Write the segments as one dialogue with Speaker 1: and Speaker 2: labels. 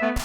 Speaker 1: What's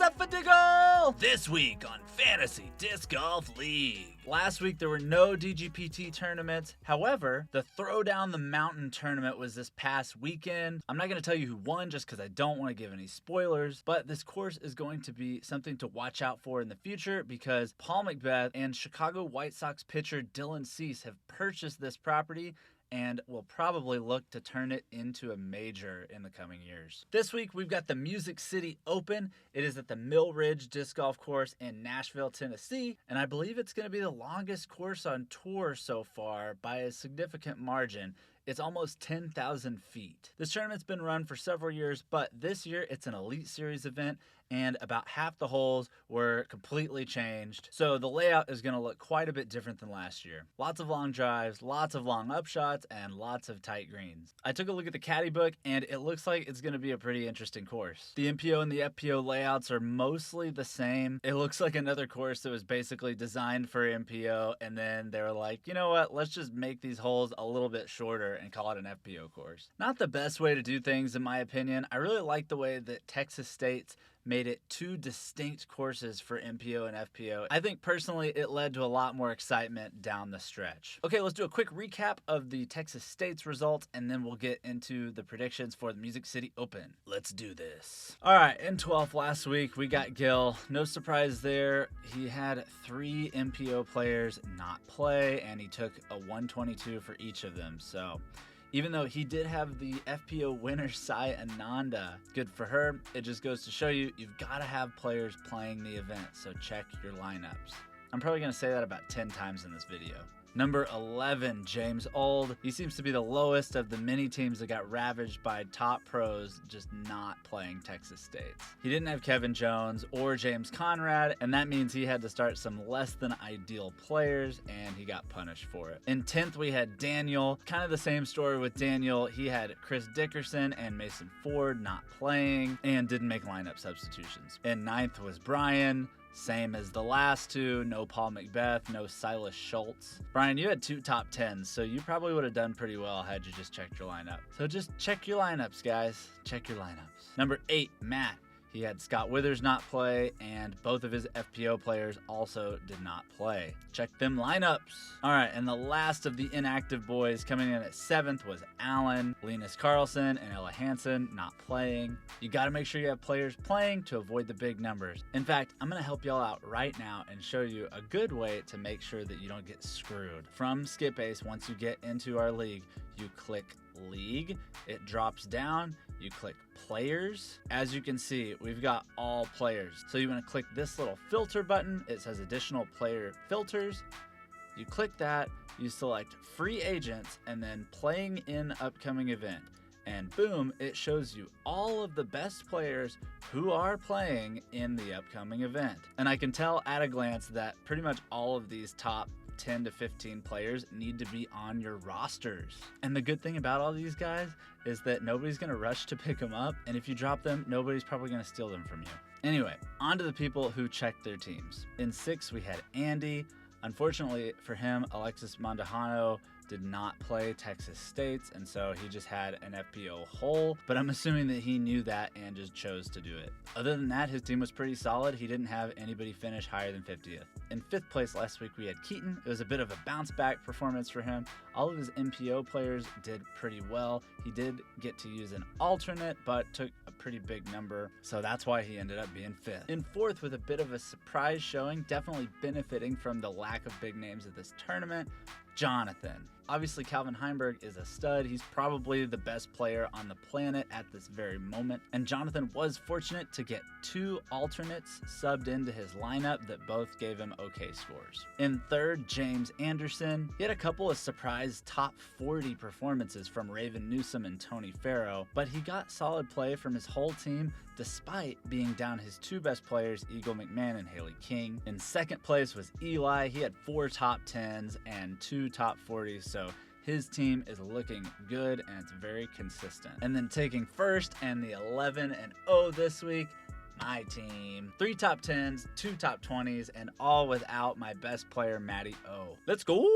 Speaker 1: up, FDGL? This week on Fantasy Disc Golf League. Last week there were no DGPT tournaments. However, the Throw Down the Mountain tournament was this past weekend. I'm not going to tell you who won just because I don't want to give any spoilers, but this course is going to be something to watch out for in the future because Paul McBeth and Chicago White Sox pitcher Dylan Cease have purchased this property and will probably look to turn it into a major in the coming years. This week, we've got the Music City Open. It is at the Mill Ridge Disc Golf Course in Nashville, Tennessee, and I believe it's going to be the longest course on tour so far by a significant margin. It's almost 10,000 feet. This tournament's been run for several years, but this year it's an Elite Series event, and about half the holes were completely changed. So the layout is going to look quite a bit different than last year. Lots of long drives, lots of long upshots, and lots of tight greens. I took a look at the caddy book, and it looks like it's going to be a pretty interesting course. The MPO and the FPO layouts are mostly the same. It looks like another course that was basically designed for MPO, and then they were like, you know what, let's just make these holes a little bit shorter and call it an FPO course. Not the best way to do things in my opinion. I really like the way that Texas State's made it two distinct courses for MPO and FPO. I think personally it led to a lot more excitement down the stretch. Okay, let's do a quick recap of the Texas State's results and then we'll get into the predictions for the Music City Open. Let's do this. All right, in 12th last week we got Gil. No surprise there. He had 3 MPO players not play and he took a 122 for each of them. So even though he did have the FPO winner, Sai Ananda, good for her. It just goes to show you, you've got to have players playing the event, so check your lineups. I'm probably going to say that about 10 times in this video. Number 11, James Old. He seems to be the lowest of the many teams that got ravaged by top pros just not playing Texas State's. He didn't have Kevin Jones or James Conrad, and that means he had to start some less than ideal players, and he got punished for it. In 10th, we had Daniel. Kind of the same story with Daniel. He had Chris Dickerson and Mason Ford not playing and didn't make lineup substitutions. In 9th was Brian. Same as the last two, no Paul McBeth, no Silas Schultz. Brian, you had 2 top 10s, so you probably would have done pretty well had you just checked your lineup. So just check your lineups, guys. Check your lineups. Number 8, Matt. He had Scott Withers not play, and both of his FPO players also did not play. Check them lineups. All right, and the last of the inactive boys coming in at 7th was Allen, Linus Carlson, and Ella Hansen not playing. You got to make sure you have players playing to avoid the big numbers. In fact, I'm going to help y'all out right now and show you a good way to make sure that you don't get screwed. From Skip Ace, once you get into our league, you click League, it drops down, you click Players. As you can see, we've got all players. So you want to click this little filter button. It says additional player filters. You click that, you select free agents and then playing in upcoming event. And boom, it shows you all of the best players who are playing in the upcoming event. And I can tell at a glance that pretty much all of these top 10 to 15 players need to be on your rosters. And the good thing about all these guys is that nobody's going to rush to pick them up, and if you drop them, nobody's probably going to steal them from you. Anyway, on to the people who checked their teams. In 6, we had Andy. Unfortunately for him, Alexis Mondahano did not play Texas State's, and so he just had an FPO hole, but I'm assuming that he knew that and just chose to do it. Other than that, his team was pretty solid. He didn't have anybody finish higher than 50th. In 5th place last week, we had Keaton. It was a bit of a bounce back performance for him. All of his MPO players did pretty well. He did get to use an alternate, but took a pretty big number, so that's why he ended up being 5th. In 4th, with a bit of a surprise showing, definitely benefiting from the lack of big names at this tournament, Jonathan. Obviously, Calvin Heimberg is a stud. He's probably the best player on the planet at this very moment. And Jonathan was fortunate to get 2 alternates subbed into his lineup that both gave him okay scores. In 3rd, James Anderson. He had a couple of surprise top 40 performances from Raven Newsom and Tony Farrow, but he got solid play from his whole team despite being down his 2 best players, Eagle McMahon and Haley King. In 2nd place was Eli. He had 4 top 10s and 2 top 40s, so his team is looking good and it's very consistent. And then taking 1st and the 11-0 this week, my team. 3 top 10s, 2 top 20s, and all without my best player, Matty O. Let's go!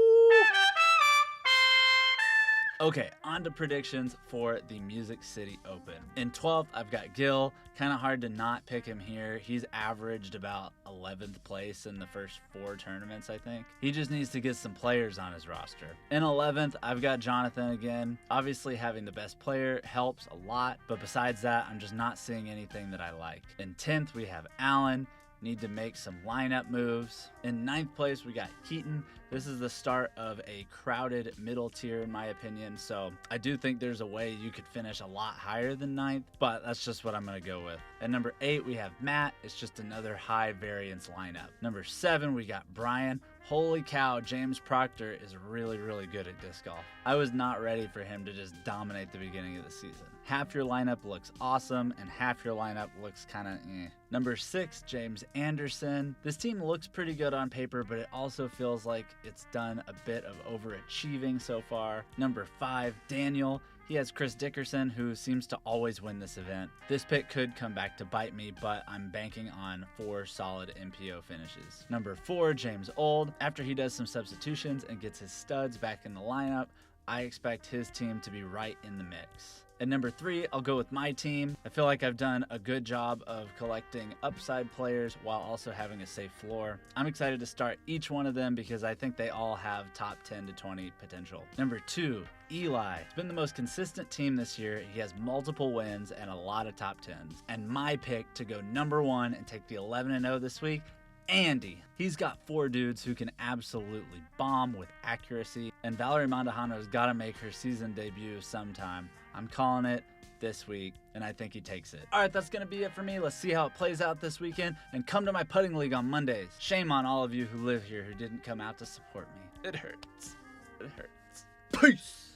Speaker 1: Okay, on to predictions for the Music City Open. In 12th, I've got Gil. Kind of hard to not pick him here. He's averaged about 11th place in the first 4 tournaments, I think. He just needs to get some players on his roster. In 11th, I've got Jonathan again. Obviously, having the best player helps a lot, but besides that, I'm just not seeing anything that I like. In 10th, we have Allen. Need to make some lineup moves. In 9th place, we got Keaton. This is the start of a crowded middle tier, in my opinion, so I do think there's a way you could finish a lot higher than 9th, but that's just what I'm going to go with. At number 8, we have Matt. It's just another high variance lineup. Number 7, we got Brian. Holy cow, James Proctor is really, really good at disc golf. I was not ready for him to just dominate the beginning of the season. Half your lineup looks awesome, and half your lineup looks kind of eh. Number 6, James Anderson. This team looks pretty good on paper, but it also feels like it's done a bit of overachieving so far. Number 5, Daniel. He has Chris Dickerson, who seems to always win this event. This pick could come back to bite me, but I'm banking on 4 solid MPO finishes. Number 4, James Old. After he does some substitutions and gets his studs back in the lineup, I expect his team to be right in the mix. At number 3, I'll go with my team. I feel like I've done a good job of collecting upside players while also having a safe floor. I'm excited to start each one of them because I think they all have top 10 to 20 potential. Number 2, Eli. It's been the most consistent team this year. He has multiple wins and a lot of top 10s. And my pick to go number 1 and take the 11-0 this week, Andy. He's got 4 dudes who can absolutely bomb with accuracy, and Valerie Mondahano's got to make her season debut sometime. I'm calling it this week, and I think he takes it. All right, that's going to be it for me. Let's see how it plays out this weekend, and come to my putting league on Mondays. Shame on all of you who live here who didn't come out to support me. It hurts. It hurts. Peace!